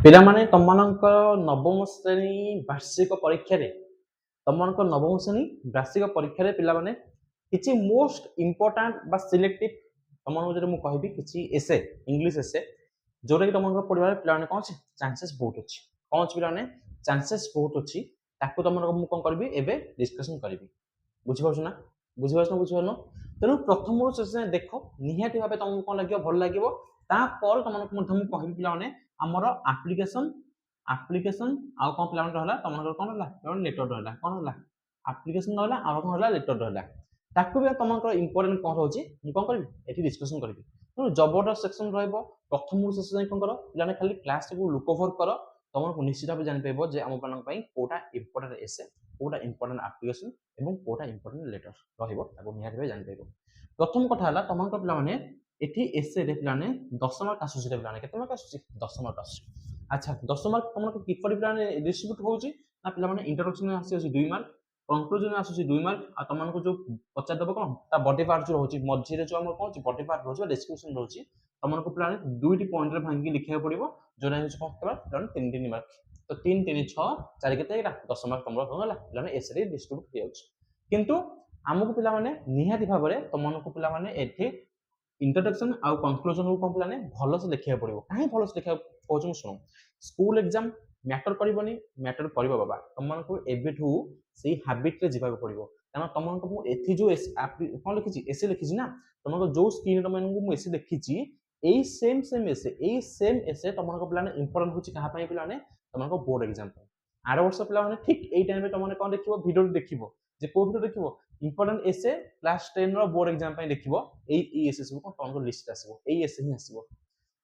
ପିଲାମାନେ ତମମାନଙ୍କର ନବମ ଶ୍ରେଣୀ ବାର୍ଷିକ ପରୀକ୍ଷାରେ ତମମାନଙ୍କର ନବମ ଶ୍ରେଣୀ ବାର୍ଷିକ ପରୀକ୍ଷାରେ ପିଲାମାନେ କିଛି ମୋଷ୍ଟ ଇମ୍ପୋର୍ଟାଣ୍ଟ ବା ସିଲେକ୍ଟିଭ ତମମାନଙ୍କୁ ଯଦି ମୁଁ କହିବି କିଛି ଏସେ ଇଂଲିଶ ଏସେ ଯୋଉଟା କି ତମମାନଙ୍କର ପଢିବାର ପିଲାମାନେ କ'ଣ ଅଛି ଚାନ୍ସେସ୍ ବହୁତ ଅଛି। କ'ଣ ଅଛି ପିଲାମାନେ ଚାନ୍ସେସ୍ ବହୁତ ଅଛି, ତାକୁ ତମମାନଙ୍କୁ ମୁଁ କ'ଣ କରିବି ଏବେ ଡିସ୍କସନ କରିବି। ବୁଝିପାରୁଛ ନା? ବୁଝିପାରୁଛ ନା ବୁଝିପାରୁନ? ତେଣୁ ପ୍ରଥମରୁ ଶେଷ ଯାଏଁ ଦେଖ, ନିହାତି ଭାବେ ତମକୁ କ'ଣ ଲାଗିବ ଭଲ ଲାଗିବ। ତାପରେ ତମମାନଙ୍କୁ ମଧ୍ୟ ମୁଁ କହିବି ପିଲାମାନେ ଆମର ଆପ୍ଲିକେସନ ଆଉ କ'ଣ ପିଲାମାନେ ରହିଲା ତମମାନଙ୍କର କ'ଣ ରହିଲା ପିଲାମାନେ ଲେଟର ରହିଲା। କ'ଣ ହେଲା ଆପ୍ଲିକେସନ ରହିଲା ଆଉ କ'ଣ ରହିଲା ଲେଟର ରହିଲା। ତାକୁ ବି ତମମାନଙ୍କର ଇମ୍ପୋର୍ଟାଣ୍ଟ କ'ଣ ରହୁଛି ମୁଁ କ'ଣ କରିବି ଏଠି ଡିସ୍କସନ କରିବି। ତେଣୁ ଜବରଦସ୍ତ ସେକ୍ସନ ରହିବ ପ୍ରଥମରୁ ଶେଷ ଯାଏଁ। କ'ଣ କର ପିଲାମାନେ ଖାଲି କ୍ଲାସଟାକୁ ଲୁକ୍ ଓଭର କର, ତମକୁ ନିଶ୍ଚିତ ଭାବେ ଜାଣିପାରିବ ଯେ ଆମମାନଙ୍କ ପାଇଁ କୋଉଟା ଇମ୍ପୋର୍ଟାଣ୍ଟ ଏସେ, କୋଉଟା ଇମ୍ପୋର୍ଟାଣ୍ଟ ଆପ୍ଲିକେସନ ଏବଂ କୋଉଟା ଇମ୍ପୋର୍ଟାଣ୍ଟ ଲେଟର ରହିବ, ତାକୁ ନିହାତି ଭାବେ ଜାଣିପାରିବ। ପ୍ରଥମ କଥା ହେଲା ତମମାନଙ୍କର ପିଲାମାନେ ଏଠି ଏସେରେ ପିଲାମାନେ 10 ମାର୍କ ଆସୁଛି। ପିଲାମାନେ କେତେ ମାର୍କ ଆସୁଛି 10 ମାର୍କ ଆସୁଛି। ଆଚ୍ଛା 10 ମାର୍କ ତମମାନଙ୍କୁ କିପରି ପିଲାମାନେ ଡିଷ୍ଟ୍ରିବ୍ୟୁଟ ହେଉଛି ନା ପିଲାମାନେ ଇଣ୍ଟ୍ରୋଡକ୍ସନ ଆସୁଛି 2 ମାର୍କ, କନକ୍ଲୁଜନ ଆସୁଛି 2 ମାର୍କ, ଆଉ ତମମାନଙ୍କୁ ଯୋଉ ପଚାରିଦେବ କ'ଣ ତା ବଡି ପାର୍ଟ ଯୋଉ ରହୁଛି ମଝିରେ ଯୋଉ ଆମର କ'ଣ ଅଛି ବଡି ପାର୍ଟ ରହୁଛି ବା ଡେସ୍କ୍ରିପସନ ରହୁଛି, ତମମାନଙ୍କୁ ପିଲାମାନେ 2ଟି ପଏଣ୍ଟରେ ଭାଙ୍ଗିକି ଲେଖିବାକୁ ପଡିବ, ଯୋଉଟା ହେଉଛି କ'ଣ ପିଲାମାନେ 3 ମାର୍କ। ତ 3 3 6 4 କେତେ ହେଇଗଲା 10 ମାର୍କ ତମର କ'ଣ ହେଲା ପିଲାମାନେ ଏସେରେ ଡିଷ୍ଟ୍ରିବ୍ୟୁଟ ହେଇଯାଉଛି। କିନ୍ତୁ ଆମକୁ ପିଲାମାନେ ନିହାତି ଭାବରେ ତମମାନଙ୍କୁ ପିଲାମାନେ ଏଠି इंट्रोडक्शन आउ कंक्लूजन को कौन पिलाने भलसे देखिବାକୁ पड़िबो। काहे भलसे देखिବାକୁ कहूँ ମୁଁ ଶୁଣ, स्कूल एग्जाम मैटर करबनी मैटर करबो बाबा, तुमको एबेठू सेही हैबिट रे जिबाको पड़िबो। कारण तुमको मु एथि जो कोन लिखिछि एसे लिखिछि ना, तुमको जो स्क्रीन तुमको मु एसे देखिछि एई सेम एसे तुमको पिलाने इंपोर्टेंट होछि कहा पई पिलाने तुमको बोर्ड एग्जाम पे। आर वर्ष पिलाने ठीक एई टाइम पे तुमने कोन देखिबो वीडियो देखिबो जे को वीडियो देखिबो इंपोर्टेंट एसे क्लास 10 रो बोर्ड एग्जाम पे देखिबो एई एसे सब को तुमको लिस्ट आसीबो एई एसे ही आसीबो।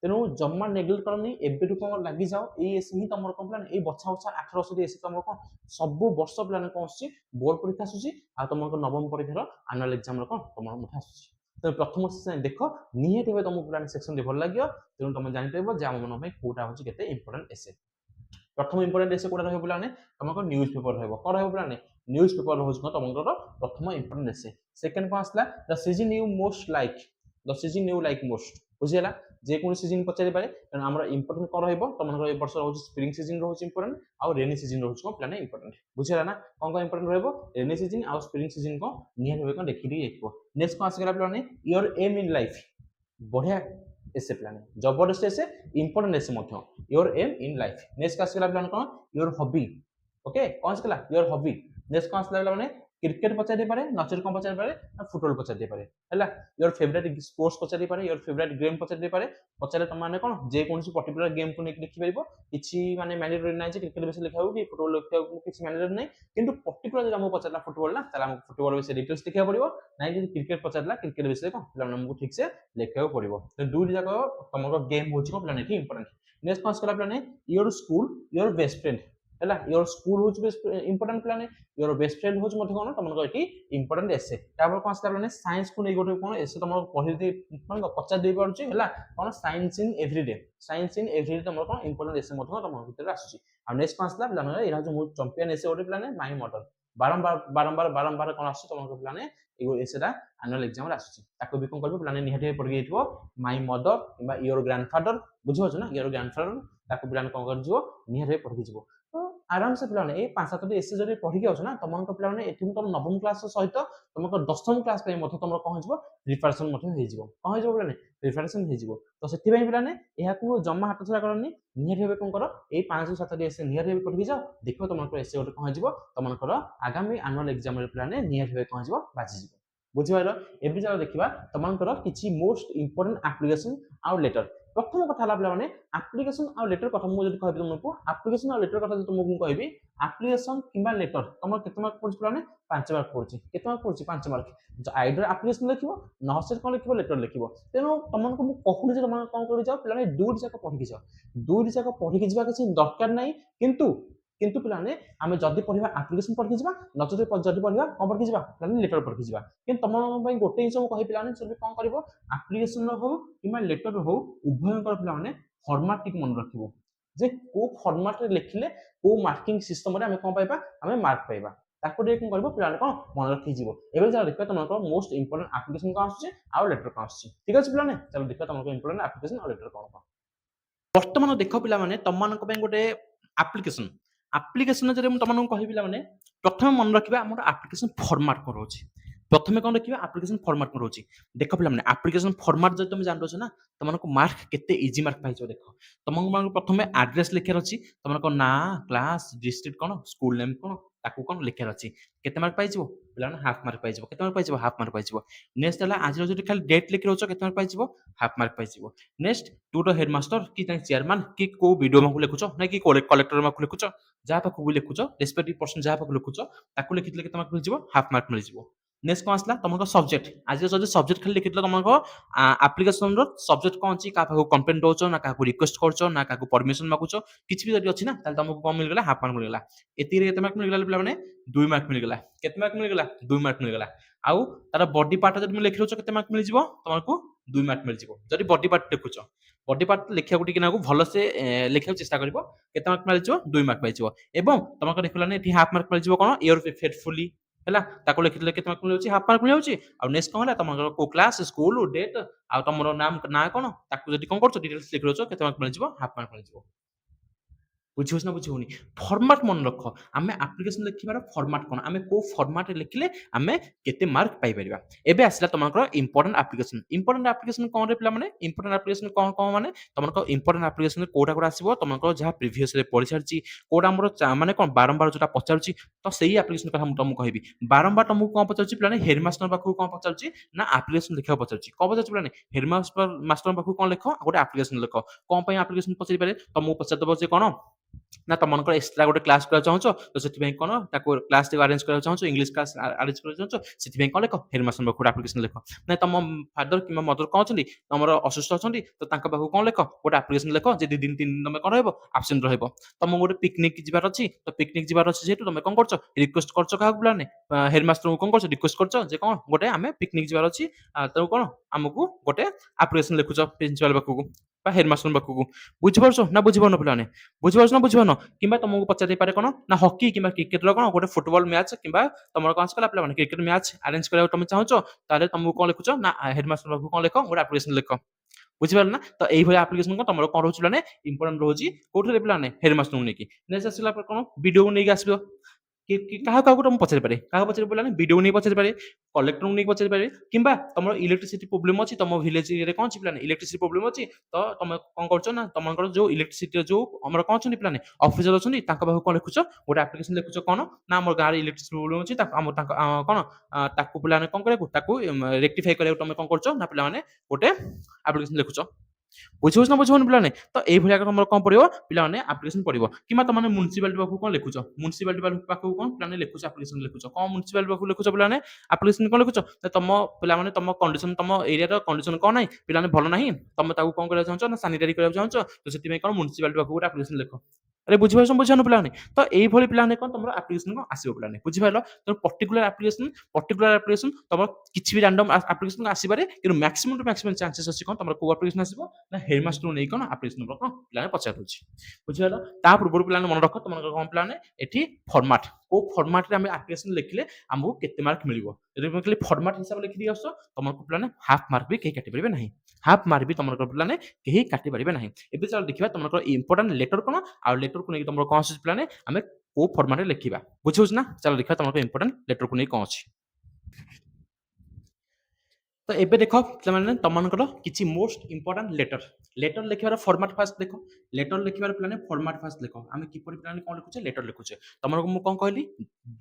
तेणु जमा नेग्लेक्ट करनी एबेठू कौन लगी जाओ एई एसे ही तुम कौन प्लान एई बछा बछा 8 वर्ष एसे तुम कौन सब वर्ष प्लान कौन आसी बोर्ड परीक्षा आसुची आ तुमको नवम परीक्षार एनुअल एग्जाम कौन तुम मुठा आसुची। तो प्रथम देख निहाती भाव तुमको प्लान सेक्शन भल लगे, तेणु तुम जापर जे आम मन कौटा हूँ केते इंपोर्टेंट एसे। प्रथम इंपोर्टेंट एसे कौटा रही प्लान तुमको न्यूज पेपर रहा कौन रहा प्लान न्यूज पेपर रोज तुमको प्रथम इंपोर्टेंट एसे। सेकेंड कौन आसला the season you most like, the season you like most बुझीगला जेको सीजन पचारि पारे। तेणु आम इंपोर्टेंट कौन रही तुम ए वर्ष रोज स्प्रिंग सीजन रोज इंपोर्टेंट आउ रेनी सीजन रोज कौन प्लान इंपोर्टेंट बुझीगला ना कौन कौन इंपोर्टेंट रही रेनी सीजन आउ स्प्रिंग सीजन को निहाती भाव देखी नेक्स्ट कौन आसगला plan your aim in life बढ़िया एसे प्लान जबरदस्त एसे इंपोर्टेंट एसे your aim in life. Next आसगला प्लान कौन योर हॉबी ओके कौन आसगला योर हॉबी। नेक्स्ट कौन आसला प्लान क्रिकेट पचारि पारे नचर कौन पचारि पारे फुटबॉल पचारि पारे हैला योर फेवरेट स्पोर्ट्स पचारि पारे योर फेवरेट गेम पचारि पारे पचारे तुम माने कोन जे कोनसी पर्टिकुलर गेम को नेक लिखि परिबो किछि माने मैंडेटरी नै जे क्रिकेट विषय लिखाउ कि फुटबॉल लिखाउ किछि मैंडेटरी नै किंतु पर्टिकुलर जे हमो पचारला फुटबॉल ना ताला हमको फुटबॉल विषय डिटेल्स लिखिया पड़िबो नै जे क्रिकेट पचारला क्रिकेट विषय कोन ताला हमको ठीक से लिखिया पड़िबो। तो दुई जाको तमरो गेम होछि को प्लान एठी इंपोर्टेंट। नेक्स्ट पास कला plan your school your best friend हैला योर स्कूल होछि best important plan your best friend होछि मते कोन तमरो एठी इंपोर्टेंट एसे। तापर कोन आसला प्लान साइंस को नै गोटे कोन एसे तमरो पढि दे कोन पचार दे पारुछि हैला कोन साइंस इन एवरीडे तमरो कोन इंपोर्टेंट एसे मते तमरो भितर आसुछि। आ नेक्स्ट पास ला प्लान एरा जो चैंपियन एसे गोटे प्लान माय मॉडल बारंबार कोन आसुछि तमरो प्लान एगो एसेटा एनुअल एग्जाम रे आसुछि ताको भी कोन करबो प्लान निहाती पढि गेइथबो माय मदर किबा योर ग्रैंडफादर बुझिबो ना योर ग्रैंडफादर ताको प्लान कोन कर जिवो निहाती पढि जिवो। तो आराम से प्लान ए 5-7 एसे जदि पढि के आछो ना तमनको प्लान एठी तुम नवम क्लास सहित तुमको 10म क्लास पे मथे तुमरो कोन जिवो प्रिपरेशन मथे हे जिवो कोन हे जिवो प्लान प्रिपरेशन हे जिवो। तो सेति पई प्लान एहाकू जम्मा हाथ छला करनी निहाती भाबे कोन करो ए 5-7 एसे निहाती भाबे पढि जाओ देखो तुमको एसे गोटे कोन जिवो तुमको आगामी एनुअल एग्जाम रे प्लान निहाती भाबे कोन जिवो बाजी जिवो बुझिबारो। एबी जाओ देखिबा तुमको किछि मोस्ट इंपोर्टेंट एप्लीकेशन आउ लेटर। प्रथम कथा हला प्लान एप्लीकेशन आउ लेटर कथा मु जदि कहबि तुमको एप्लीकेशन आउ लेटर कथा जदि तुमको कहबि एप्लीकेशन किबा लेटर तुमको केते मार्क पड़छ प्लान 5 मार्क पड़छ केते मार्क पड़छ 5 मार्क आइडर एप्लीकेशन लिखिबो नहसे कोन लिखिबो लेटर लिखिबो। तेनो तुमको मु कहूली जे तुम कोन करि जाओ प्लान दुई जाक पढि के जाओ दुई जाक पढि के जिबा किछि दरकार नै किंतु पिलाने आमे जदि पढिबा एप्लीकेशन पढि के जिबा नचते जदि पढिबा कोन पढि के जिबा प्लान लेटर पढि के जिबा। किंतु तुम पई गोटे हिसाब कहि पिलाने जदि कोन करिवो एप्लीकेशन हो किबा लेटर हो उभयंकर पिलाने फॉर्मेट टिक मन रखिबो जे को फॉर्मेट रे लिखिले को मार्किंग सिस्टम रे आमे कोन पाइबा आमे मार्क पाइबा ताको दे कोन करबो पिलाने कोन मन रखि जिवो। एबे जा देखबा तुमको मोस्ट इंपोर्टेंट एप्लीकेशन कोन आछे आउ लेटर कोन आछे ठीक अछि पिलाने चलो देखबा तुमको इंपोर्टेंट एप्लीकेशन आउ लेटर कोन कोन। ବର୍ତ୍ତମାନ ଦେଖ ପିଲାମାନେ ତମମାନଙ୍କ ପାଇଁ ଗୋଟେ ଆପ୍ଲିକେସନ ଯଦି ମୁଁ ତମମାନଙ୍କୁ କହିବି ପିଲାମାନେ ପ୍ରଥମେ ମନେ ରଖିବା ଆମର ଆପ୍ଲିକେସନ ଫର୍ମାଟ କ'ଣ ରହୁଛି। ପ୍ରଥମେ କ'ଣ ଦେଖିବା ଆପ୍ଲିକେସନ ଫର୍ମାଟ କ'ଣ ରହୁଛି। ଦେଖ ପିଲାମାନେ ଆପ୍ଲିକେସନ ଫର୍ମାଟ ଯଦି ତମେ ଜାଣିଛ ନା ତମମାନଙ୍କୁ ମାର୍କ କେତେ ଇଜି ମାର୍କ ପାଇଯିବ। ଦେଖ ତମମାନଙ୍କୁ ପ୍ରଥମେ ଆଡ୍ରେସ ଲେଖିବାର ଅଛି, ତମମାନଙ୍କ ନାଁ, କ୍ଲାସ, ଡିଷ୍ଟ୍ରିକ୍ଟ କ'ଣ, ସ୍କୁଲ ନେମ୍ କ'ଣ, ତାକୁ କ'ଣ ଲେଖିବାର ଅଛି। କେତେ ମାର୍କ ପାଇଯିବ ପିଲାମାନେ ହାଫ୍ ମାର୍କ ପାଇଯିବ। କେତେ ମାର୍କ ପାଇଯିବ ହାଫ୍ ମାର୍କ ପାଇଯିବ। ନେକ୍ସଟ ହେଲା ଆଜିର ଯଦି ଖାଲି ଡେଟ୍ ଲେଖି ରହୁଛ କେତେ ମାର୍କ ପାଇଯିବ ହାଫ୍ ମାର୍କ ପାଇଯିବ। ନେକ୍ସଟ ତୁ ତ ହେଡମାଷ୍ଟର କି ଚେୟାରମ୍ୟାନ କି କୋଉ ଭିଡିଓ ମାକୁ ଲେଖୁଛ ନା କି କଲେକ୍ଟର ମାକୁ ଲେଖୁଛ, ଯାହା ପାଖକୁ ବି ଲେଖୁଛ ରେସ୍ପେକ୍ଟିଭ ପର୍ସନ ଯାହା ପାଖକୁ ଲେଖୁଛ ତାକୁ ଲେଖିଥିଲେ କେତେ ମାର୍କ ମିଳିଯିବ ହାଫ୍ ମାର୍କ ମିଳିଯିବ। ନେକ୍ସଟ କ'ଣ ଆସିଲା ତମଙ୍କ ସବଜେକ୍ଟ। ଆଜି ଯଦି ସବଜେକ୍ଟ ଖାଲି ଲେଖିଥିଲ ତମଙ୍କ ଆପ୍ଲିକେସନର ସବଜେକ୍ଟ କ'ଣ ଅଛି, କାହା ପାଖକୁ କମ୍ପ୍ଲେନ୍ ଦଉଛ ନା କାହାକୁ ରିକ୍ୱେଷ୍ଟ କରୁଛ ନା କାହାକୁ ପରମିଶନ ମାଗୁଛ କିଛି ବି ଯଦି ଅଛି ନା ତାହେଲେ ତମକୁ କ'ଣ ମିଳିଗଲା ହାଫ୍ ମାର୍କ ମିଳିଗଲା। ଏତିକିରେ କେତେ ମାର୍କ ମିଳିଗଲା ପିଲାମାନେ 2 ମାର୍କ ମିଳିଗଲା। କେତେ ମାର୍କ ମିଳିଗଲା 2 ମାର୍କ ମିଳିଗଲା। ଆଉ ତାର ବଡି ପାର୍ଟ ଯଦି ମୁଁ ଲେଖି ରହୁଛ କେତେ ମାର୍କ ମିଳିଯିବ ତମକୁ 2 ମାର୍କ ମିଳିଯିବ। ଯଦି ବଡି ପାର୍ଟ ଲେଖୁଛ ବଡି ପାର୍ଟ ଲେଖିବାକୁ ଟିକେ ନାକୁ ଭଲସେ ଲେଖିବାକୁ ଚେଷ୍ଟା କରିବ। କେତେ ମାର୍କ ମିଳିଯିବ 2 ମାର୍କ ପାଇଯିବ। ଏବଂ ତମକୁ ଦେଖିଲାନି ଏଠି ହାଫ୍ ମାର୍କ ମିଳିଯିବ କ'ଣ ୟୋର ଫେଥଫୁଲି ହେଲା, ତାକୁ ଲେଖିଥିଲେ କେତେ ମାର୍କ ମିଳୁଛି ହାଫ୍ ମାର୍କ ମିଳୁଛି। ଆଉ ନେକ୍ସଟ କ'ଣ ହେଲା ତମର କୋଉ କ୍ଲାସ, ସ୍କୁଲ, ଡେଟ୍ ଆଉ ତମର ନାଁ କ'ଣ ତାକୁ ଯଦି କ'ଣ କରୁଛ ଡିଟେଲ୍ସ ଲେଖି ରହୁଛ କେତେ ମାର୍କ ମିଳିଯିବ ହାଫ୍ ମାର୍କ ମିଳିଯିବ। ବୁଝିହଉଛି ନା ବୁଝିହଉନି। ଫର୍ମାଟ ମନେ ରଖ, ଆମେ ଆପ୍ଲିକେସନ ଲେଖିବାର ଫର୍ମାଟ କ'ଣ, ଆମେ କୋଉ ଫର୍ମାଟରେ ଲେଖିଲେ ଆମେ କେତେ ମାର୍କ ପାଇପାରିବା। ଏବେ ଆସିଲା ତମଙ୍କର ଇମ୍ପୋର୍ଟାଣ୍ଟ ଆପ୍ଲିକେସନ। ଇମ୍ପୋର୍ଟାଣ୍ଟ ଆପ୍ଲିକେସନ କ'ଣ ରେ ପିଲାମାନେ ଇମ୍ପୋର୍ଟାଣ୍ଟ ଆପ୍ଲିକେସନ କ'ଣ କ'ଣ ମାନେ ତମଙ୍କର ଇମ୍ପୋର୍ଟାଣ୍ଟ ଆପ୍ଲିକେସନ କୋଉଟା କୋଉଟା ଆସିବ ତମଙ୍କର ଯାହା ପ୍ରିଭିୟସରେ ପଢି ସାରିଛି, କୋଉଟା ଆମର ମାନେ କ'ଣ ବାରମ୍ବାର ଯୋଉଟା ପଚାରୁଛି ତ ସେଇ ଆପ୍ଲିକେସନ କଥା ମୁଁ ତମକୁ କହିବି। ବାରମ୍ବାର ତମକୁ କ'ଣ ପଚାରୁଛି ପିଲାମାନେ ହେଡମାଷ୍ଟର ପାଖକୁ କ'ଣ ପଚାରୁଛି ନା ଆପ୍ଲିକେସନ ଲେଖିବାକୁ ପଚାରୁଛି। କ'ଣ ପଚାରୁଛି ପିଲାମାନେ ହେଡମାଷ୍ଟର ପାଖକୁ କ'ଣ ଲେଖ ଗୋଟେ ଆପ୍ଲିକେସନ ଲେଖ। କ'ଣ ପାଇଁ ଆପ୍ଲିକେସନ ପଚାରି ପାରେ ତମକୁ ପଚାରିଦବ ଯେ କ'ଣ ନା ତମମାନଙ୍କର ଏକ୍ସଟ୍ରା ଗୋଟେ କ୍ଲାସ କରିବାକୁ ଚାହୁଁଛ ତ ସେଥିପାଇଁ କ'ଣ ତାକୁ କ୍ଲାସ ଆରେଞ୍ଜ କରିବାକୁ ଚାହୁଁଛ, ଇଂଲିଶ କ୍ଲାସ ଆରେଞ୍ଜ କରିବାକୁ ଚାହୁଁଛ ସେଥିପାଇଁ କ'ଣ ଲେଖ ହେଡମାଷ୍ଟର ପାଖକୁ ଗୋଟେ ଆପ୍ଲିକେସନ ଲେଖ। ନା ତମ ଫାଦର କିମ୍ବା ମଦର କ'ଣ ଅଛନ୍ତି ତମର ଅସୁସ୍ଥ ଅଛନ୍ତି ତ ତାଙ୍କ ପାଖକୁ କ'ଣ ଲେଖ ଗୋଟେ ଆପ୍ଲିକେସନ ଲେଖ ଯେ 2 ଦିନ 3 ଦିନ ତମେ କ'ଣ ରହିବ ଆବସେଣ୍ଟ ରହିବ। ତମକୁ ଗୋଟେ ପିକନିକ ଯିବାର ଅଛି ତ ପିକନିକ ଯିବାର ଅଛି ଯେହେତୁ ତମେ କ'ଣ କରୁଛ ରିକ୍ୱେଷ୍ଟ କରୁଛ କାହାକୁ ପିଲାମାନେ ହେଡମାଷ୍ଟରଙ୍କୁ କ'ଣ କରୁଛ ରିକ୍ୱେଷ୍ଟ କରୁଛ ଯେ କ'ଣ ଗୋଟେ ଆମେ ପିକନିକ ଯିବାର ଅଛି ତେଣୁ କ'ଣ ଆମକୁ ଗୋଟେ ଆପ୍ଲିକେସନ ଲେଖୁଛ ପ୍ରିନ୍ସିପାଲ ପାଖକୁ ବା ହେଡମାଷ୍ଟର ପାଖକୁ। ବୁଝିପାରୁଛ ନା ବୁଝିପାରୁନ ପିଲାମାନେ, ବୁଝିପାରୁଛ ନା ବୁଝିପାରୁନ। କିମ୍ବା ତମକୁ ପଚାରି ଦେଇପାରେ କ'ଣ ନା ହକି କିମ୍ବା କ୍ରିକେଟର କ'ଣ ଗୋଟେ ଫୁଟବଲ ମ୍ୟାଚ କିମ୍ବା ତମର କ'ଣ ଆସିଲା ପିଲାମାନେ କ୍ରିକେଟ ମ୍ୟାଚ ଆରେଞ୍ଜ କରିବାକୁ ତମେ ଚାହୁଁଛ ତାହେଲେ ତମକୁ କ'ଣ ଲେଖୁଛ ନା ହେଡମାଷ୍ଟର ପାଖକୁ କ'ଣ ଲେଖ ଗୋଟେ ଆପ୍ଲିକେସନ ଲେଖ। ବୁଝିପାରିଲ ନା। ତ ଏଇଭଳି ଆପ୍ଲିକେସନ କ'ଣ ତମର କ'ଣ ରହୁଛି ପିଲାମାନେ ଇମ୍ପୋର୍ଟାଣ୍ଟ ରହୁଛି କୋଉଥିରେ ପିଲାମାନେ ହେଡମାଷ୍ଟରଙ୍କୁ ନେଇକି। ନେକ୍ସଟ ଆସିଲା ପରେ କ'ଣ ଭିଡିଓକୁ ନେଇକି ଆସିବ କାହାକୁ କାହାକୁ ତମକୁ ପଚାରି ପାରେ, କାହାକୁ ପଚାରି ପିଲାମାନେ ଭିଡିଓକୁ ନେଇ ପଚାରି ପାରେ, କଲେକ୍ଟରଙ୍କୁ ନେଇ ପଚାରି ପାରେ କିମ୍ବା ତମର ଇଲେକ୍ଟ୍ରିସିଟି ପ୍ରୋବ୍ଲେମ ଅଛି ତମ ଭିଲେଜ ରେ କ'ଣ ଅଛି ପିଲାମାନେ ଇଲେକ୍ଟ୍ରିସିଟି ପ୍ରୋବ୍ଲେମ ଅଛି ତ ତମେ କ'ଣ କରୁଛ ନା ତମଙ୍କର ଯୋଉ ଇଲେକ୍ଟ୍ରିସିଟିର ଯୋଉ ଆମର କ'ଣ ଅଛନ୍ତି ପିଲାମାନେ ଅଫିସର ଅଛନ୍ତି ତାଙ୍କ ପାଖକୁ କ'ଣ ଲେଖୁଛ ଗୋଟେ ଆପ୍ଲିକେସନ ଲେଖୁଛ କ'ଣ ନା ଆମର ଗାଁରେ ଇଲେକ୍ଟ୍ରିସିଟି ପ୍ରୋବ୍ଲେମ ଅଛି ତାଙ୍କ କ'ଣ ତାକୁ ପିଲାମାନେ କ'ଣ କରିବାକୁ ତାକୁ ରେକ୍ଟିଫାଇ କରିବାକୁ ତମେ କ'ଣ କରୁଛ ନା ପିଲାମାନେ ଗୋଟେ ଆପ୍ଲିକେସନ ଲେଖୁଛ। ବୁଝିପାରୁଛ ନା ବୁଝିପାରୁନ ପିଲାମାନେ। ତ ଏଇଭଳିଆ ତମର କ'ଣ ପଡିବ ପିଲାମାନେ ଆପ୍ଲିକେସନ ପଡିବ। କିମ୍ବା ତମେ ମ୍ୟୁନିସିପାଲିଟି ପାଖକୁ କ'ଣ ଲେଖୁଛ, ମ୍ୟୁନିସିପାଲିଟି ପାଖକୁ କ'ଣ ପିଲାମାନେ ଲେଖୁଛ ଆପ୍ଲିକେସନ ଲେଖୁଛ। କ'ଣ ମ୍ୟୁନିସିପାଲିଟି ପାଖକୁ ଲେଖୁଛ ପିଲାମାନେ ଆପ୍ଲିକେସନ କ'ଣ ଲେଖୁଛ ତମ ପିଲାମାନେ ତମ କଣ୍ଡିସନ ତମ ଏରିଆର କଣ୍ଡିସନ କ'ଣ ନାହିଁ ପିଲାମାନେ ଭଲ ନାହିଁ ତମେ ତାକୁ କ'ଣ କରିବାକୁ ଚାହୁଁଛ ନା ସାନିଟାରୀ କରିବାକୁ ଚାହୁଁଛ ତ ସେଥିପାଇଁ କ'ଣ ମ୍ୟୁନିସିପାଲିଟି ପାଖକୁ ଗୋଟେ ଆପ୍ଲିକେସନ ଲେଖ। ଆରେ ବୁଝିପାରୁଛ ବୁଝିପାରୁନ ପିଲାମାନେ। ତ ଏଇଭଳି ପିଲାମାନେ କ'ଣ ତମର ଆପ୍ଲିକେସନ କ'ଣ ଆସିବ ପିଲାମାନେ ବୁଝିପାରିଲ। ତେଣୁ ପର୍ଟିକୁଲାର ଆପ୍ଲିକେସନ ତମର କିଛି ବି ରାଣ୍ଡମ ଆପ୍ଲିକେସନ ଆସିପାରେ କିନ୍ତୁ ମ୍ୟାକ୍ସିମମ୍ ଟୁ ମ୍ୟାକ୍ସିମମ୍ ଚାନ୍ସେସ୍ ଅଛି କ'ଣ ତମର କୋଉ ଆପ୍ଲିକେସନ ଆସିବ ନା ହେଡମାଷ୍ଟରଙ୍କୁ ନେଇ କ'ଣ ଆପ୍ଲିକେସନ କ'ଣ ପିଲାମାନେ ପଚାରୁଛି। ବୁଝିପାରିଲ। ତା ପୂର୍ବରୁ ପିଲାମାନେ ମନେ ରଖ ତମର କ'ଣ ପିଲାମାନେ ଏଠି ଫର୍ମାଟ କୋଉ ଫର୍ମାଟରେ ଆମେ ଆପ୍ଲିକେସନ ଲେଖିଲେ ଆମକୁ କେତେ ମାର୍କ ମିଳିବ। ଯଦି ତମେ ଖାଲି ଫର୍ମାଟ ହିସାବରେ ଲେଖିଦେଇ ଆସୁଛ ତମକୁ ପିଲାମାନେ ହାଫ୍ ମାର୍କ ବି କେହି କାଟିପାରିବେ ନାହିଁ। ହାଫ୍ ମାର୍କ ବି ତମର ପିଲାମାନେ କେହି କାଟିପାରିବେ ନାହିଁ। ଏବେ ଚାଲ ଦେଖିବା ତମର ଇମ୍ପୋର୍ଟାଣ୍ଟ ଲେଟର କ'ଣ ଆଉ ଲେଟରକୁ ନେଇକି ତମର କ'ଣ ଆସୁଛି ପିଲାମାନେ ଆମେ କୋଉ ଫର୍ମାଟରେ ଲେଖିବା ବୁଝିହଉଛି ନା। ଚାଲ ଦେଖିବା ତମର ଇମ୍ପୋର୍ଟାଣ୍ଟ ଲେଟରକୁ ନେଇ କ'ଣ ଅଛି। ତ ଏବେ ଦେଖ ପିଲାମାନେ ତମମାନଙ୍କର କିଛି ମୋଷ୍ଟ ଇମ୍ପୋର୍ଟାଣ୍ଟ ଲେଟର ଲେଖିବାର ଫର୍ମାଟ ଫାଷ୍ଟ ଦେଖ। ଲେଟର ଲେଖିବାର ପିଲାମାନେ ଫର୍ମାଟ ଫାଷ୍ଟ ଲେଖ। ଆମେ କିପରି ପିଲାମାନେ କ'ଣ ଲେଖୁଛେ ଲେଟର ଲେଖୁଛେ। ତମକୁ ମୁଁ କ'ଣ କହିଲି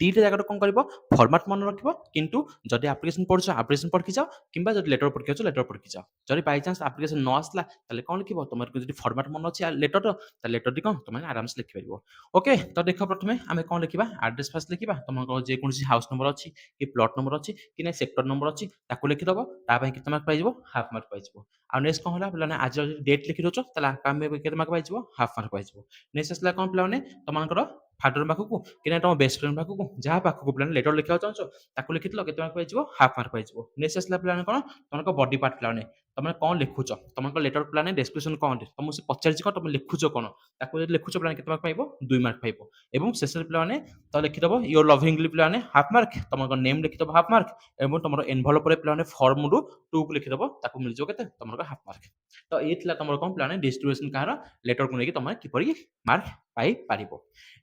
ଦିଟା ଜାଗାରେ କ'ଣ କରିବ ଫର୍ମାଟ ମନେ ରଖିବ କିନ୍ତୁ ଯଦି ଆପ୍ଲିକେସନ ପଢୁଛ ଆପ୍ଲିକେସନ ପଢିକି ଯାଅ କିମ୍ବା ଯଦି ଲେଟର ପଢିକି ଯାଉଛ ଲେଟର ପଢିକି ଯାଅ। ଯଦି ବାଇଚାନ୍ସ ଆପ୍ଲିକେସନ ନ ଆସିଲା ତାହେଲେ କ'ଣ ଲେଖିବ ତମର ଯଦି ଫର୍ମାଟ ମନେ ଅଛି ଲେଟରର ତାହେଲେ ଲେଟରଟି କ'ଣ ତମେ ଆରାମସେ ଲେଖିପାରିବ। ଓକେ ତ ଦେଖ ପ୍ରଥମେ ଆମେ କ'ଣ ଲେଖିବା ଆଡ୍ରେସ ଫାଷ୍ଟ ଲେଖିବା। ତମର ଯେକୌଣସି ହାଉସ ନମ୍ବର ଅଛି କି ପ୍ଲଟ ନମ୍ବର ଅଛି କି ନାଇଁ ସେକ୍ଟର ନମ୍ବର ଅଛି ତାକୁ ଲେଖିଦବ। ତା ପାଇଁ କେତେ ମାର୍କ ପାଇଯିବ ହାଫ୍ ମାର୍କ ପାଇଯିବ। ଆଉ ନେକ୍ସଟ କ'ଣ ହେଲା ପିଲାମାନେ ଆଜି ଯଦି ଡେଟ୍ ଲେଖି ଦଉଛ ତାହେଲେ ଆମେ କେତେ ମାର୍କ ପାଇଯିବ ହାଫ୍ ମାର୍କ ପାଇଯିବ। ନେକ୍ସଟ ଆସିଲା କ'ଣ ପିଲାମାନେ ତମମାନଙ୍କର ଫାଦର ପାଖକୁ କି ନା ତମ ବେଷ୍ଟ ଫ୍ରେଣ୍ଡ ପାଖକୁ ଯାହା ପାଖକୁ ପିଲାମାନେ ଲେଟର ଲେଖିବାକୁ ଚାହୁଁଛ ତାକୁ ଲେଖିଥିଲ କେତେ ମାର୍କ ପାଇଯିବ ହାଫ୍ ମାର୍କ ପାଇଯିବ। ନେକ୍ସଟ ଆସିଲା ପିଲାମାନେ କ'ଣ ତମର ବଡି ପାର୍ଟ ପିଲାମାନେ ତମେ କ'ଣ ଲେଖୁଛ ତମର ଲେଟର ପ୍ଲାନ୍ ଡେସ୍କ୍ରିପସନ କ'ଣ ତମକୁ ସେ ପଚାରିଛି କ'ଣ ତମେ ଲେଖୁଛ କ'ଣ ତାକୁ ଯଦି ଲେଖୁଛ ପ୍ଲାନ୍ କେତେ ମାର୍କ ପାଇବ 2 ମାର୍କ ପାଇବ ଏବଂ ଶେଷରେ ପିଲାମାନେ ତ ଲେଖିଦେବ ୟୋର ଲଭିଙ୍ଗଲି ପିଲାମାନେ ହାଫ୍ ମାର୍କ ତମର ନେମ୍ ଲେଖିଦେବ ହାଫ୍ ମାର୍କ ଏବଂ ତମର ଏନଭଲପରେ ପିଲାମାନେ ଫର୍ମରୁ 2 କୁ ଲେଖିଦେବ ତାକୁ ମିଳିଯିବ କେତେ ତମର ହାଫ୍ ମାର୍କ ତ ଏ ଥିଲା ତମର କ'ଣ ପିଲାମାନେ ଡିଷ୍ଟ୍ରିବ୍ୟୁସନ କାହାର ଲେଟରକୁ ନେଇକି ତମେ କିପରି ମାର୍କ ପାଇପାରିବ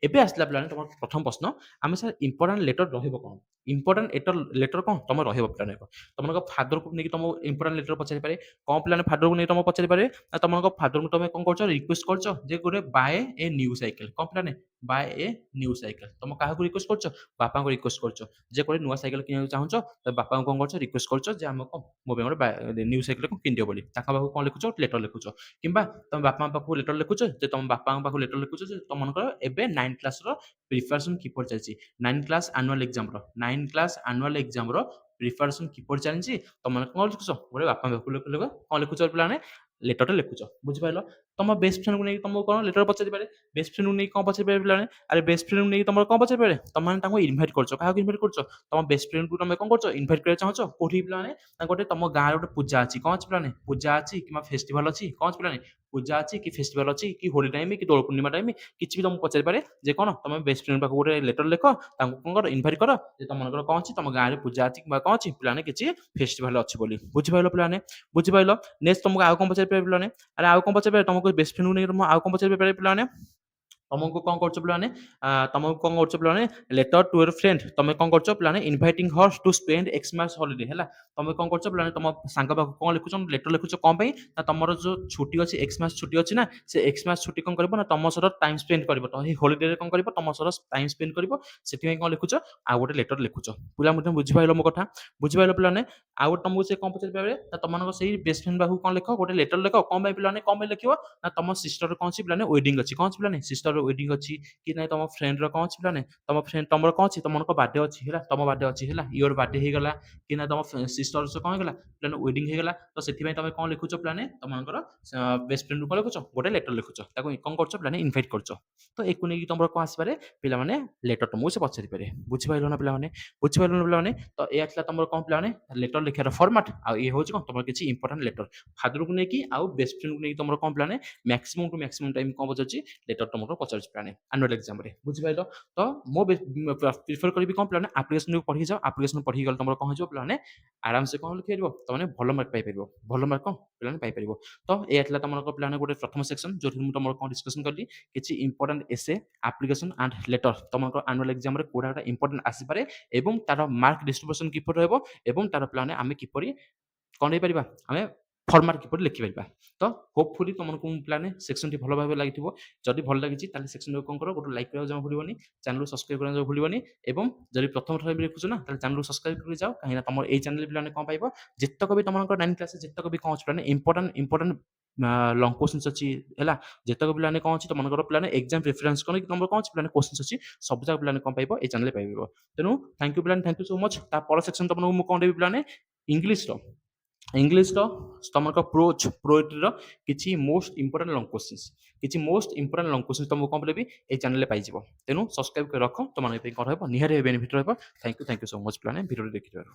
ଏବେ ଆସିଲା ପିଲାମାନେ ତମର ପ୍ରଥମ ପ୍ରଶ୍ନ ଆମେ ସାର୍ ଇମ୍ପୋର୍ଟାଣ୍ଟ ଲେଟର ରହିବ କ'ଣ ଇମ୍ପୋର୍ଟାଣ୍ଟ ଲେଟର କ'ଣ ତମ ରହିବ ପିଲାମାନେ ତମର ଫାଦରକୁ ନେଇକି ତମ ଇମ୍ପୋର୍ଟାଣ୍ଟ ଲେଟର ପଚାରିପାରେ କ'ଣ ପିଲାମାନେ ଫାଦରକୁ ନେଇ ତମକୁ ପଚାରିପାରିବେ ନା ତମର ଫାଦରକୁ ତମେ କ'ଣ କରୁଛ ରିକ୍ୱେଷ୍ଟ କରୁଛ ଯେ ଗୋଟେ ବାଏ ଏ ନ୍ୟୁ ସାଇକେଲ କ'ଣ ପିଲାମାନେ ବାଏ ଏ ନ୍ୟୁ ସାଇକେଲ ତମ କାହାକୁ ରିକ୍ୱେଷ୍ଟ କରୁଛ ବାପାଙ୍କୁ ରିକ୍ୱେଷ୍ଟ କରୁଛ ଯେ ଗୋଟେ ନୂଆ ସାଇକେଲ କିଣିବାକୁ ଚାହୁଁଛ ତ ବାପାଙ୍କୁ କ'ଣ କରୁଛ ରିକ୍ୱେଷ୍ଟ କରୁଛ ଯେ ଆମକୁ ମୋ ପାଇଁ ଗୋଟେ ନ୍ୟୁ ସାଇକେଲ କିଣିଦିଅ ବୋଲି ତାଙ୍କ ପାଖକୁ କ'ଣ ଲେଖୁଛ ଲେଟର ଲେଖୁଛ କିମ୍ବା ତମ ବାପାଙ୍କ ପାଖକୁ ଲେଟର ଲେଖୁଛ ଯେ ତମ ବାପାଙ୍କ ପାଖକୁ ଲେଟର ଲେଖୁଛ ଯେ ତମମାନଙ୍କର ଏବେ 9th କ୍ଲାସର ପ୍ରିପାରେସନ କିପରି ଚାଲିଛି 9th କ୍ଲାସ ଆନୁଆଲ ଏକ୍ଜାମର 9th କ୍ଲାସ ଆନୁଆଲ ଏକ୍ଜାମର ପ୍ରିପାରେସନ କିପରି ଚାଲିଛି ତମମାନେ କ'ଣ ଲେଖୁଛ ଗୋଟେ ବାପା ପାଖକୁ କ'ଣ ଲେଖୁଛ ପିଲାମାନେ ଲେଟରଟେ ଲେଖୁଛ ବୁଝିପାରିଲ ତମ ବେଷ୍ଟ ଫ୍ରେଣ୍ଡକୁ ନେଇକି ତମକୁ କ'ଣ ଲେଟର ପଚାରିପାରେ ବେଷ୍ଟ ଫ୍ରେଣ୍ଡକୁ ନେଇକି କ'ଣ ପଚାରିପାରେ ପିଲାମାନେ ଆରେ ବେଷ୍ଟ ଫ୍ରେଣ୍ଡକୁ ନେଇକି ତମର କ'ଣ ପଚାରିପାରେ ତମମାନେ ତାଙ୍କୁ ଇନଭାଇଟ୍ କରୁଛ କାହାକୁ ଇନଭାଇଟ୍ କରୁଛ ତମ ବେଷ୍ଟ ଫ୍ରେଣ୍ଡକୁ ତମେ କ'ଣ କରୁଛ ଇନଭାଇଟ୍ କରିବାକୁ ଚାହୁଁଛ କୋଉଠି ପିଲାମାନେ ନା ଗୋଟେ ତମ ଗାଁରେ ଗୋଟେ ପୂଜା ଅଛି କ'ଣ ଅଛି ପିଲାମାନେ ପୂଜା ଅଛି କିମ୍ବା ଫେଷ୍ଟିଭାଲ ଅଛି କ'ଣ ଅଛି ପିଲାମାନେ ପୂଜା ଅଛି କି ଫେଷ୍ଟିଭାଲ ଅଛି କି ହୋଲି ଟାଇମ୍ କି ଦୋଳ ପୂର୍ଣ୍ଣିମା ଟାଇମ୍ କିଛି ବି ତମକୁ ପଚାରିପାରେ ଯେ କ'ଣ ତମେ ବେଷ୍ଟ ଫ୍ରେଣ୍ଡ ପାଖକୁ ଗୋଟେ ଲେଟର ଲେଖ ତାଙ୍କୁ କ'ଣ କର ଇନଭାଇଟ୍ କର ଯେ ତମମାନଙ୍କର କ'ଣ ଅଛି ତମ ଗାଁରେ ପୂଜା ଅଛି କିମ୍ବା କ'ଣ ଅଛି ପିଲାମାନେ କିଛି ଫେଷ୍ଟିଭାଲ ଅଛି ବୋଲି ବୁଝିପାରିଲ ପିଲାମାନେ ବୁଝିପାରିଲ ନେକ୍ସଟ ତମକୁ ଆଉ କ'ଣ ପଚାରିପାରିବେ ପିଲାମାନେ ଆରେ ଆଉ କ'ଣ ପଚାରିପାରିବେ ତମକୁ ବେଷ୍ଟ ଫ୍ରେଣ୍ଡକୁ ନେଇକି ଆଉ କ'ଣ ପଚାରିପାରିବେ ପିଲାମାନେ ତମକୁ କ'ଣ କରୁଛ ପିଲାମାନେ ତମକୁ କ'ଣ କରୁଛ ପିଲାମାନେ ଲେଟର ଟୁ ୟୋର ଫ୍ରେଣ୍ଡ ତମେ କ'ଣ କରୁଛ ପିଲାମାନେ ଇନଭାଇଟିଂ ହର୍ସ ଟୁ ସ୍ପେଣ୍ଡ ଏକ୍ସ ମାସ ହଲିଡେ ହେଲା ତମେ କ'ଣ କରୁଛ ପିଲାମାନେ ତମ ସାଙ୍ଗ ପାଖକୁ କ'ଣ ଲେଖୁଛ ଲେଟର ଲେଖୁଛ କ'ଣ ପାଇଁ ନା ତମର ଯେଉଁ ଛୁଟି ଅଛି ଏକ୍ସ ମାସ ଛୁଟି ଅଛି ନା ସେ ଏକ୍ସ ମାସ ଛୁଟି କ'ଣ କରିବ ନା ତମ ସହ ଟାଇମ୍ ସ୍ପେଣ୍ଡ କରିବ ତ ଏଇ ହଲିଡେରେ କ'ଣ କରିବ ତମ ସହ ଟାଇମ୍ ସ୍ପେଣ୍ଡ କରିବ ସେଥିପାଇଁ କ'ଣ ଲେଖୁଛ ଆଉ ଗୋଟେ ଲେଟର ଲେଖୁଛ ପିଲା ମଧ୍ୟ ବୁଝିପାରିଲ ମୋ କଥା ବୁଝିପାରିଲ ପିଲାମାନେ ଆଉ ଗୋଟେ ତମକୁ ସେ କ'ଣ ପଚାରିପାରିବେ ନା ତମମାନଙ୍କ ସେଇ ବେଷ୍ଟ ଫ୍ରେଣ୍ଡ ପାଖକୁ କ'ଣ ଲେଖ ଗୋଟେ ଲେଟର ଲେଖ କ'ଣ ପାଇଁ ପିଲାମାନେ କ'ଣ ପାଇଁ ଲେଖିବ ନା ତମ ସିଷ୍ଟର କ'ଣ ଅଛି ପିଲାମାନେ ୱେଡିଂ ଅଛି କ'ଣ ଅଛି ପିଲାମାନେ ସିଷ୍ଟର ୱେଡିଂ ଅଛି କି ନାଇଁ ତମ ଫ୍ରେଣ୍ଡର କ'ଣ ଅଛି ପିଲାମାନେ ତମ ଫ୍ରେଣ୍ଡ ତମର କ'ଣ ଅଛି ତମମାନଙ୍କ ବାର୍ଥଡେ ଅଛି ହେଲା ତମ ବାର୍ଥଡେ ଅଛି ହେଲା ଇୟର ବାର୍ଥଡେ ହେଇଗଲା କି ନା ତମ ସିଷ୍ଟର କ'ଣ ହେଇଗଲା ପିଲାମାନେ ୱେଡିଂ ହେଇଗଲା ତ ସେଥିପାଇଁ ତମେ କ'ଣ ଲେଖୁଛ ପିଲାମାନେ ତମମାନଙ୍କର ବେଷ୍ଟ ଫ୍ରେଣ୍ଡକୁ କ'ଣ ଲେଖୁଛ ଗୋଟେ ଲେଟର ଲେଖୁଛ ତାକୁ କ'ଣ କରୁଛ ପିଲାମାନେ ଇନଭାଇଟ୍ କରୁଛ ତ ଏକୁ ନେଇକି ତମର କ'ଣ ଆସିପାରେ ପିଲାମାନେ ଲେଟର ତମକୁ ସେ ପଚାରିପାରେ ବୁଝିପାରିଲ ନା ପିଲାମାନେ ବୁଝିପାରିଲ ନା ପିଲାମାନେ ତ ଏଇଆ ଥିଲା ତମର କ'ଣ ପିଲାମାନେ ଲେଟର ଲେଖିବାର ଫର୍ମାଟ ଆଉ ଇଏ ହେଉଛି କ'ଣ ତମର କିଛି ଇମ୍ପୋର୍ଟାଣ୍ଟ ଲେଟର ଫାଦରକୁ ନେଇକି ଆଉ ବେଷ୍ଟ ଫ୍ରେଣ୍ଡକୁ ନେଇକି ତମର କ'ଣ ପିଲାମାନେ ମ୍ୟାକ୍ସିମମ୍ ଟୁ ମ୍ୟାକ୍ସିମମ୍ ଟାଇମ୍ କ'ଣ ପଚାରୁଛି ଲେଟର ତମର ପଚାରୁଛି ପିଲାମାନେ ଆନୁଆଲ ଏକ୍ଜାମରେ ବୁଝିପାରିଲ ତ ମୁଁ ପ୍ରିଫର କରିବି କ'ଣ ପିଲାମାନେ ଆପ୍ଲିକେସନକୁ ପଢ଼ିକି ଯାଅ ଆପ୍ଲିକେସନ ପଢ଼ିକି ଗଲେ ତମର କ'ଣ ହେଇଯିବ ପିଲାମାନେ ଆରାମସେ କ'ଣ ଲେଖିପାରିବ ତମେ ଭଲ ମାର୍କ ପାଇପାରିବ ଭଲ ମାର୍କ କ'ଣ ପିଲାମାନେ ପାଇପାରିବ ତ ଏଇଆ ଥିଲା ତମର ପିଲାମାନେ ଗୋଟେ ପ୍ରଥମ ସେକ୍ସନ ଯେଉଁଥିରେ ମୁଁ ତମର କ'ଣ ଡିସ୍କସନ କଲି କିଛି ଇମ୍ପୋର୍ଟାଣ୍ଟ ଏସେ ଆପ୍ଲିକେସନ ଆଣ୍ଡ ଲେଟର ତମର ଆନୁଆଲ ଏକ୍ଜାମରେ କୋଉଟା ଗୋଟେ ଇମ୍ପୋର୍ଟାଣ୍ଟ ଆସିପାରେ ଏବଂ ତାର ମାର୍କ ଡିଷ୍ଟ୍ରିବ୍ୟୁସନ କିପରି ରହିବ ଏବଂ ତାର ପିଲାମାନେ ଆମେ କିପରି କ'ଣ ହେଇପାରିବା ଆମେ ଫର୍ମାଟ କିପରି ଲେଖିପାରିବା ତ ହୋପଫୁଲି ତମକୁ ପ୍ଲାନେ ସେକ୍ସନଟି ଭଲ ଭାବେ ଲାଗିଥିବ ଯଦି ଭଲ ଲାଗିଛି ତାହେଲେ ସେକ୍ସନକୁ କ'ଣ କର ଗୋଟେ ଲାଇକ୍ କରିବାକୁ ଜମା ଭୁଲିବନି ଚ୍ୟାନେଲକୁ ସବସ୍କ୍ରାଇବ୍ କରିବାକୁ ଜମା ଭୁଲିବନି ଏବଂ ଯଦି ପ୍ରଥମ ଥର ବି ଦେଖୁଛ ନା ତାହେଲେ ଚ୍ୟାନେଲକୁ ସବସ୍କ୍ରାଇବ୍ କରି ଯାଅ କାହିଁକିନା ତମର ଏଇ ଚ୍ୟାନେଲ ପିଲାମାନେ କ'ଣ ପାଇବ ଯେତକ ବି ତମମାନଙ୍କର 9th କ୍ଲାସ୍ ଯେତକ ବି କ'ଣ ଅଛି ପିଲାମାନେ ଇମ୍ପୋର୍ଟାଣ୍ଟ ଲଙ୍ଗ କ୍ୱେଶ୍ଚିନ୍ସ ଅଛି ହେଲା ଯେତକ ପିଲାମାନେ କ'ଣ ଅଛି ତମମାନଙ୍କର ପିଲାମାନେ ଏକ୍ଜାମ ପ୍ରିଫରେନ୍ସ କରିକି ତମର କ'ଣ ଅଛି ପିଲାମାନେ କ୍ୱେଶ୍ଚିନ୍ସ ଅଛି ସବୁ ଯାକ ପିଲାମାନେ କ'ଣ ପାଇବ ଏଇ ଚ୍ୟାନେଲରେ ପାଇବ ତେଣୁ ଥ୍ୟାଙ୍କ ୟୁ ପିଲାମାନେ ଥ୍ୟାଙ୍କ ୟୁ ସୋ ମଚ୍ ତା ପର ସେକ୍ସନ ତମମାନଙ୍କୁ ମୁଁ କ'ଣ ଦେବି ପିଲାମାନେ ଇଂଲିଶର ତମର ପ୍ରୋଏଟ୍ରିର କିଛି ମୋଷ୍ଟ ଇମ୍ପୋର୍ଟାଣ୍ଟ ଲଙ୍ଗ କ୍ୱେଶ୍ଚିନ୍ସ କିଛି ମୋଷ୍ଟ ଇମ୍ପୋର୍ଟାଣ୍ଟ ଲଙ୍ଗ କ୍ୱେଶ୍ଚିନ୍ସ ତମକୁ କ'ଣ ଦେବି ଏଇ ଚ୍ୟାନେଲରେ ପାଇଯିବ ତେଣୁ ସବସ୍କ୍ରାଇବ୍ କରି ରଖ ତମମାନଙ୍କ ପାଇଁ କ'ଣ ରହିବ ନିହାତି ବେନିଫିଟ୍ ରହିବ ଥ୍ୟାଙ୍କ ୟୁ ସୋ ମଚ୍ ପିଲାମାନେ ଭିଡ଼ିଓଟି ଦେଖିଥିବାରୁ